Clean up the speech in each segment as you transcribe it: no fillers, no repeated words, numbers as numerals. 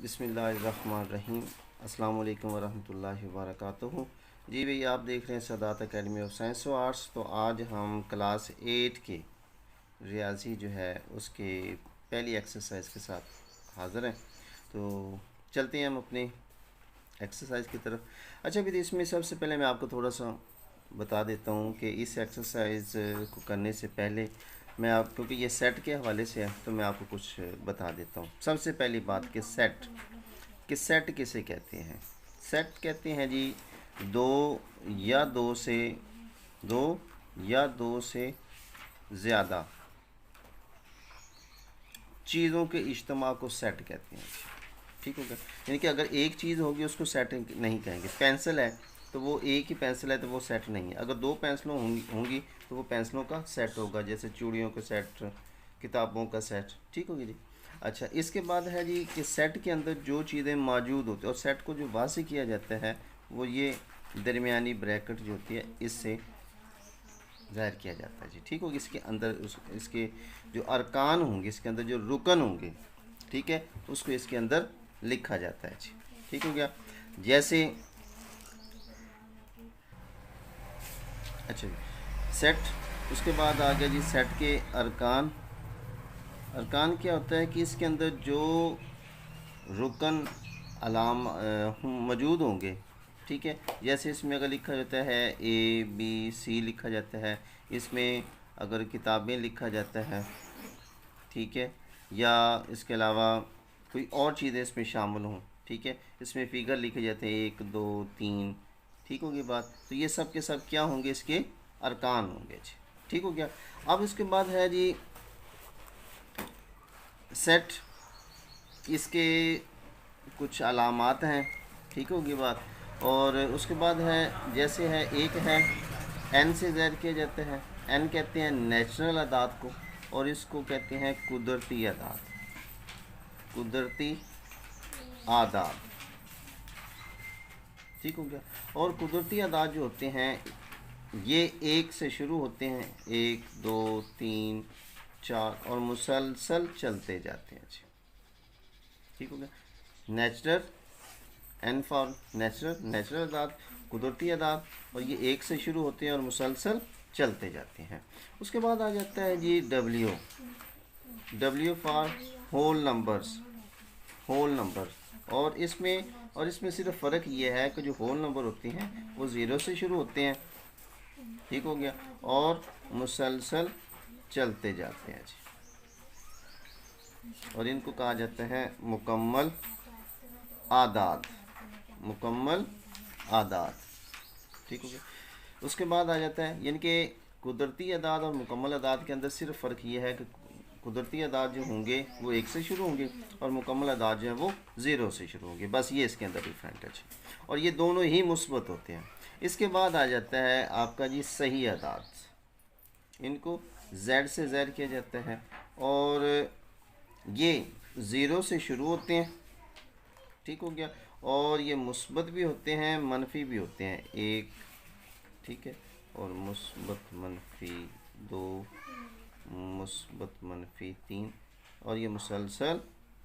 बिस्मिल्लाहिर्रहमानिर्रहीम। अस्सलाम वालेकुम वरहमतुल्लाहि वबरकातुहू। जी भैया, आप देख रहे हैं सादात एकेडमी ऑफ साइंस व आर्ट्स। तो आज हम क्लास 8 के रियाजी जो है उसके पहली एक्सरसाइज के साथ हाज़िर हैं। तो चलते हैं हम अपनी एक्सरसाइज की तरफ। अच्छा भी, इसमें सबसे पहले मैं आपको थोड़ा सा बता देता हूँ कि इस एक्सरसाइज को करने से पहले मैं आप, क्योंकि ये सेट के हवाले से है, तो मैं आपको कुछ बता देता हूँ। सबसे पहली बात कि सेट किसे कहते हैं। सेट कहते हैं जी दो या दो से ज़्यादा चीज़ों के इज्तिमा को सेट कहते हैं। ठीक होगा, यानी कि अगर एक चीज़ होगी उसको सेट नहीं कहेंगे। पेंसिल है तो वो एक ही पेंसिल है तो वो सेट नहीं है। अगर दो पेंसिलों होंगी तो वो पेंसिलों का सेट होगा, जैसे चूड़ियों का सेट, किताबों का सेट। ठीक होगी जी। अच्छा, इसके बाद है जी कि सेट के अंदर जो चीज़ें मौजूद होती है, और सेट को जो वाज़े किया जाता है वो ये दरमियानी ब्रैकेट जो होती है इससे ज़ाहिर किया जाता है जी। ठीक होगी। इसके अंदर इसके जो अरकान होंगे, इसके अंदर जो रुकन होंगे, ठीक है, उसको इसके अंदर लिखा जाता है जी। ठीक हो गया। जैसे अच्छा सेट, उसके बाद आ गया जी सेट के अरकान। अरकान क्या होता है कि इसके अंदर जो रुकन अलाम मौजूद होंगे, ठीक है, जैसे इसमें अगर लिखा जाता है ABC लिखा जाता है, इसमें अगर किताबें लिखा जाता है, ठीक है, या इसके अलावा कोई और चीज़ें इसमें शामिल हों, ठीक है, इसमें फिगर लिखे जाते हैं 1 2 3। ठीक होगी बात। तो ये सब के सब क्या होंगे, इसके अरकान होंगे जी। ठीक हो गया। अब इसके बाद है जी सेट, इसके कुछ अलामात हैं। ठीक होगी बात। और उसके बाद है, जैसे है एक है एन से ज़ाहिर किया जाता है। एन कहते हैं नेचुरल अदाद को, और इसको कहते हैं कुदरती अदाद। कुदरती आदाद। ठीक हो गया। और कुदरती आदाद जो होते हैं ये एक से शुरू होते हैं, 1 2 3 4, और मुसलसल चलते जाते हैं जी। ठीक हो गया। नेचुरल, एन फॉर नेचुरल आदाद, कुदरती आदाद, और ये एक से शुरू होते हैं और मुसलसल चलते जाते हैं। उसके बाद आ जाता है जी डब्ल्यू फॉर होल नंबर्स। और इसमें सिर्फ फ़र्क ये है कि जो होल नंबर होते हैं वो ज़ीरो से शुरू होते हैं। ठीक हो गया। और मुसलसल चलते जाते हैं जी, और इनको कहा जाता है मुकम्मल आदाद। ठीक हो गया। उसके बाद आ जाता है, यानी कि कुदरती अदाद और मुकम्मल अदाद के अंदर सिर्फ फ़र्क ये है कि कुदरती अदाद जो होंगे वो एक से शुरू होंगे, और मुकम्मल अदाद जो है वो ज़ीरो से शुरू होंगे। बस ये इसके अंदर डिफरेंट है, और ये दोनों ही मुस्बत होते हैं। इसके बाद आ जाता है आपका जी सही अदाद। इनको जेड से ज़ाहिर किया जाता है, और ये ज़ीरो से शुरू होते हैं। ठीक हो गया। और ये मुस्बत भी होते हैं, मनफी भी होते हैं, 1, ठीक है, और मुस्बत मनफी 2, मुस्बत मनफी 3, और ये मुसलसल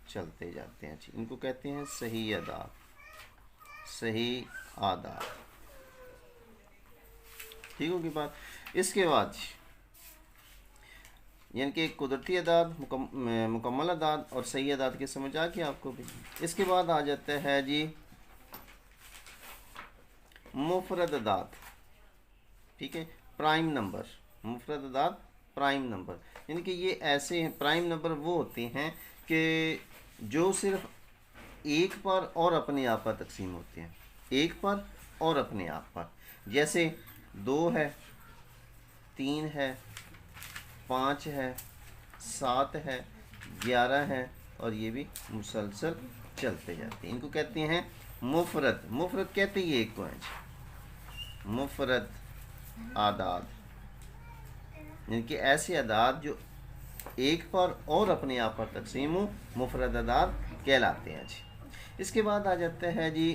चलते जाते हैं। इनको कहते हैं सही आदाद। ठीक होगी बात। इसके बाद यानी कि कुदरती अदाद, मुकम्मल अदाद और सही अदाद की समझ आ गई आपको भी। इसके बाद आ जाता है जी मुफरद अदाद। ठीक है, प्राइम नंबर। मुफरद अदाद, प्राइम नंबर, यानी कि ये ऐसे हैं, प्राइम नंबर वो होते हैं कि जो सिर्फ एक पर और अपने आप पर तकसीम होते हैं। एक पर और अपने आप पर, जैसे 2 है, 3 है, 5 है, 7 है, 11 है, और ये भी मुसलसल चलते जाते हैं। इनको कहते हैं मुफरद। मुफरद कहते हैं एक को है मुफरद आदाद, यानी कि ऐसे आदाद जो एक पर और अपने आप पर तकसीम हो, मुफरद आदाद कहलाते हैं जी। इसके बाद आ जाता है जी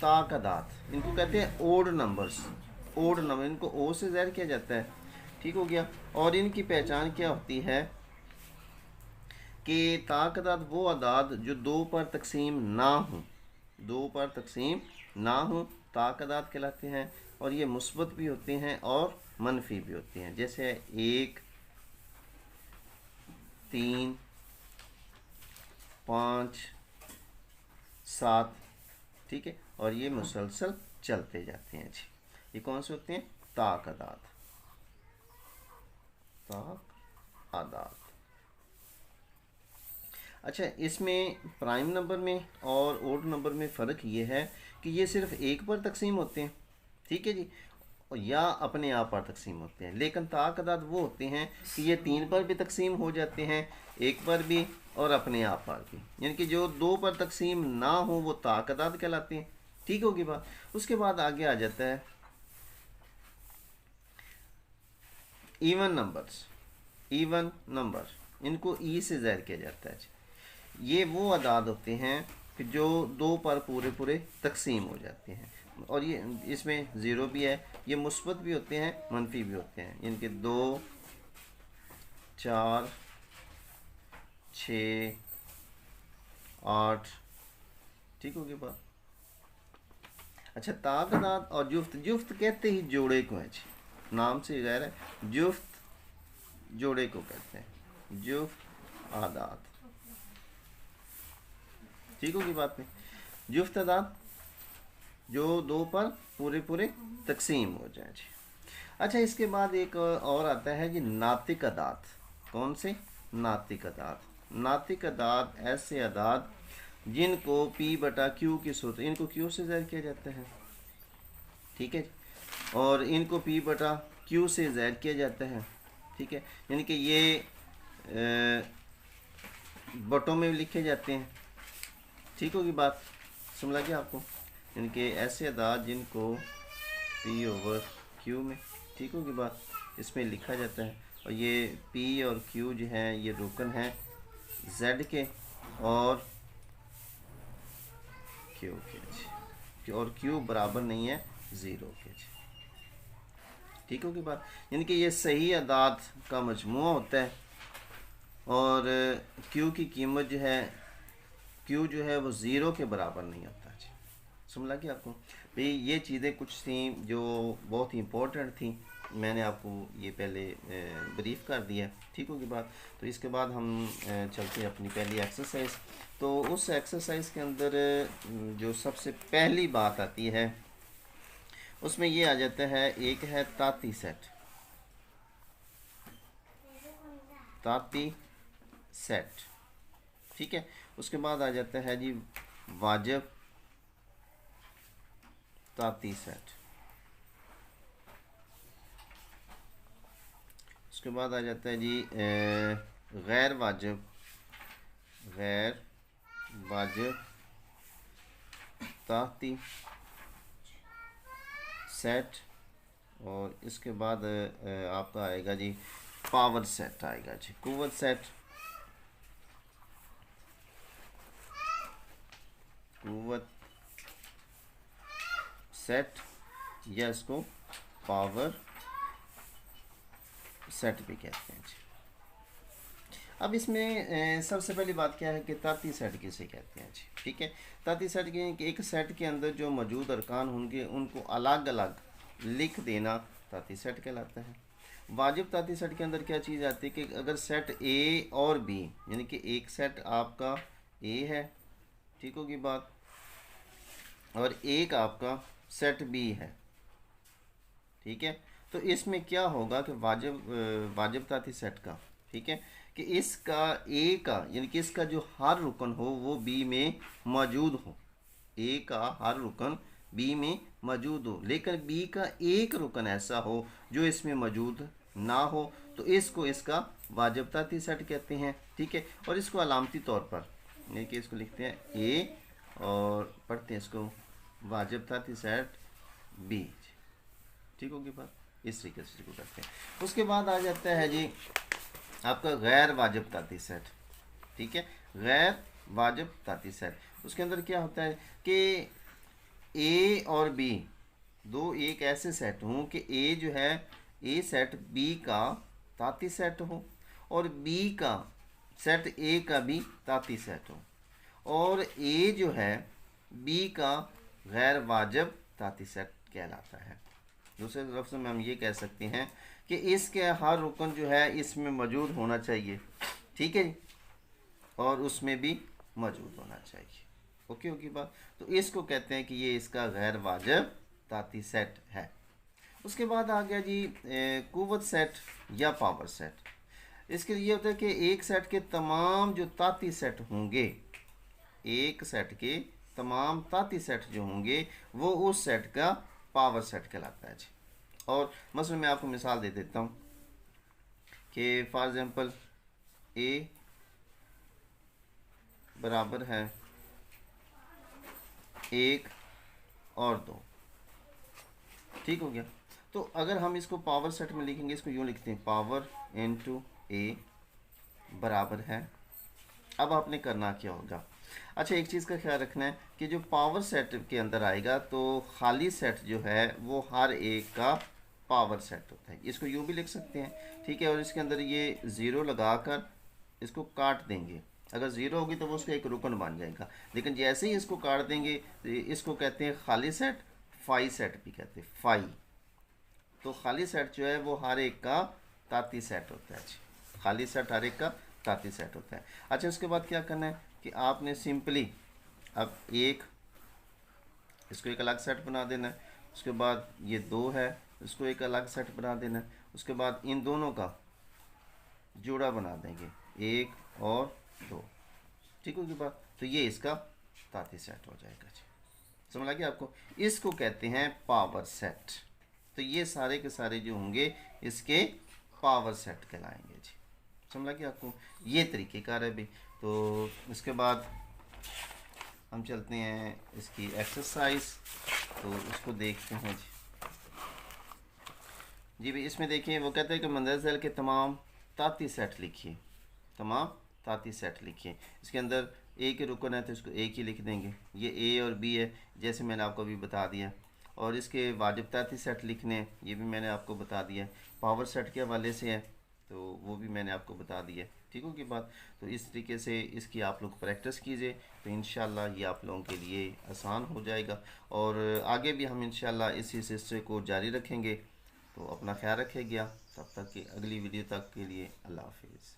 ताक आदाद। इनको कहते हैं ओड नंबर्स। इनको ओ से ज़ाहिर किया जाता है। ठीक हो गया। और इनकी पहचान क्या होती है कि ताकदाद वो अदाद जो 2 पर तकसीम ना हो, 2 पर तकसीम ना हो ताकदाद कहलाते हैं, और ये मुस्बत भी होते हैं और मनफी भी होते हैं। जैसे 1, 3, 5, 7, ठीक है, और ये मुसलसल चलते जाते हैं जी। ये कौन से होते हैं? ताकदाद, ताकदाद। अच्छा, इसमें प्राइम नंबर में और ओड नंबर में फ़र्क ये है कि ये सिर्फ 1 पर तकसीम होते हैं, ठीक है जी, या अपने आप पर तकसीम होते हैं। लेकिन ताकदाद वो होते हैं कि ये 3 पर भी तकसीम हो जाते हैं, 1 पर भी और अपने आप पर भी। यानी कि जो 2 पर तकसीम ना हो वो ताकदाद कहलाते हैं। ठीक होगी बात। उसके बाद आगे आ जाता है इवन नंबर्स। इवन नंबर, इनको ई से ज़ाहिर किया जाता है। ये वो अदाद होते हैं कि जो 2 पर पूरे पूरे तकसीम हो जाते हैं, और ये इसमें ज़ीरो भी है। ये मुस्बत भी होते हैं, मनफी भी होते हैं। इनके 2, 4, 6, 8, ठीक होगी बात। अच्छा, ताकदाद और जुफ्त, जुफ्त कहते ही जोड़े को है जी, नाम से गैर है, जुफ्त जोड़े को कहते हैं, जुफ्त आदाद, ठीक होगी बात में। जुफ्त आदाद जो 2 पर पूरे पूरे तकसीम हो जाए जी। अच्छा, इसके बाद एक और आता है जी नातिक अदाद। कौन से? नातिक अदाद। नातिक अदाद ऐसे अदाद जिनको P बटा Q की सूरत, इनको Q से ज़ाहिर किया जाता है, ठीक है, और इनको P बटा Q से ज़ाहिर किया जाता है, ठीक है। यानी कि ये बटों में लिखे जाते हैं, ठीक होगी बात, समझ लगी आपको। यानी कि ऐसे अदाद जिनको P ओवर Q में, ठीक होगी बात, इसमें लिखा जाता है। और ये P और Q जो हैं ये रुकन हैं Z के और Q के, और Q बराबर नहीं है 0 के, ठीक होगी बात। यानी कि ये सही अदाद का मजमूआ होता है, और Q की कीमत जो है, Q जो है वो 0 के बराबर नहीं होता जी। समझ लगी आपको भाई। ये चीज़ें कुछ थी जो बहुत ही इम्पोर्टेंट थी, मैंने आपको ये पहले ब्रीफ कर दिया, ठीक होगी बात। तो इसके बाद हम चलते हैं अपनी पहली एक्सरसाइज। तो उस एक्सरसाइज के अंदर जो सबसे पहली बात आती है उसमें ये आ जाता है, एक है ताती सेट, ताती सेट, ठीक है। उसके बाद आ जाता है जी वाजिब ताती सेट। उसके बाद आ जाता है जी गैर वाजिब, गैर वाजिब ताती सेट। और इसके बाद आपका आएगा जी पावर सेट आएगा जी, कुव्वत सेट, कुव्वत सेट, या इसको पावर सेट भी कहते हैं जी। अब इसमें सबसे पहली बात क्या है कि ताती सेट किसे कहते हैं जी, ठीक है। ताती सेट के एक सेट के अंदर जो मौजूद अरकान होंगे उनको अलग अलग लिख देना ताती सेट कहलाता है। वाजिब ताती सेट के अंदर क्या चीज़ आती है कि अगर सेट A और B, यानी कि एक सेट आपका A है, ठीक होगी बात, और एक आपका सेट B है, ठीक है, तो इसमें क्या होगा कि वाजिब ताती सेट का, ठीक है, कि इसका A का, यानी कि इसका जो हर रुकन हो वो B में मौजूद हो, A का हर रुकन B में मौजूद हो, लेकिन B का एक रुकन ऐसा हो जो इसमें मौजूद ना हो, तो इसको इसका वाजिब ताती सेट कहते हैं, ठीक है। और इसको अलामती तौर पर, यानी कि इसको लिखते हैं A और पढ़ते हैं इसको वाजिब ताती सेट B, ठीक होगी बात। इस तरीके से इसको करते हैं। उसके बाद आ जाता है जी आपका गैर वाजिब ताती सेट, ठीक है, गैर वाजिब ताती सेट। उसके अंदर क्या होता है कि A और B दो एक ऐसे सेट हों कि A जो है A सेट B का ताती सेट हो, और B का सेट ए का भी ताती सेट हो और ए जो है बी का गैर वाजिब ताती सेट कहलाता है। दूसरे लफ्ज़ में हम ये कह सकते हैं कि इसके हर रुकन जो है इसमें मौजूद होना चाहिए, ठीक है जी, और उसमें भी मौजूद होना चाहिए। ओके ओके बात। तो इसको कहते हैं कि ये इसका गैर वाजिब ताती सेट है। उसके बाद आ गया जी कुव्वत सेट या पावर सेट। इसके लिए होता है कि एक सेट के तमाम जो ताती सेट होंगे, एक सेट के तमाम ताती सेट जो होंगे वो उस सेट का पावर सेट कहलाता है जी। और मसलन मैं आपको मिसाल दे देता हूँ कि फॉर एग्जांपल ए बराबर है 1 और 2, ठीक हो गया। तो अगर हम इसको पावर सेट में लिखेंगे, इसको यूँ लिखते हैं पावर इनटू ए बराबर है। अब आपने करना क्या होगा, अच्छा एक चीज़ का ख्याल रखना है कि जो पावर सेट के अंदर आएगा तो खाली सेट जो है वो हर एक का पावर सेट होता है। इसको यूँ भी लिख सकते हैं, ठीक है। और इसके अंदर ये ज़ीरो लगाकर इसको काट देंगे, अगर ज़ीरो होगी तो वो उसका एक रुकन बन जाएगा, लेकिन जैसे ही इसको काट देंगे तो इसको कहते हैं खाली सेट, फाई सेट भी कहते हैं, फाई। तो खाली सेट जो है वो हर एक का ताती सेट होता है जी, खाली सेट हर एक का ताती सेट होता है। अच्छा उसके बाद क्या करना है कि आपने सिंपली अब इसको एक अलग सेट बना देना है। उसके बाद ये 2 है, इसको एक अलग सेट बना देना है। उसके बाद इन दोनों का जोड़ा बना देंगे 1 और 2, ठीक होगी बात। तो ये इसका ताती सेट हो जाएगा जी, समझ लगे आपको। इसको कहते हैं पावर सेट। तो ये सारे के सारे जो होंगे इसके पावर सेट कहलाएंगे जी, समझ लगे आपको। ये तरीक़ेकार है भी। तो इसके बाद हम चलते हैं इसकी एक्सरसाइज, तो उसको देखते हैं जी भाई। इसमें देखिए वो कहते हैं कि मंदरजल के तमाम ताती सेट लिखिए, तमाम ताती सेट लिखिए। इसके अंदर ए के रुकन है तो इसको एक ही लिख देंगे, ये ए और बी है जैसे मैंने आपको अभी बता दिया। और इसके वाजिब ताती सेट लिखने हैं, ये भी मैंने आपको बता दिया। पावर सेट के हवाले से है तो वो भी मैंने आपको बता दिया, ठीक हो की बात। तो इस तरीके से इसकी आप लोग प्रैक्टिस कीजिए तो इंशाल्लाह ये आप लोगों के लिए आसान हो जाएगा। और आगे भी हम इंशाल्लाह इसी सिलसिले को जारी रखेंगे। तो अपना ख्याल रखिएगा, तब तक कि अगली वीडियो तक के लिए अल्लाह हाफिज़।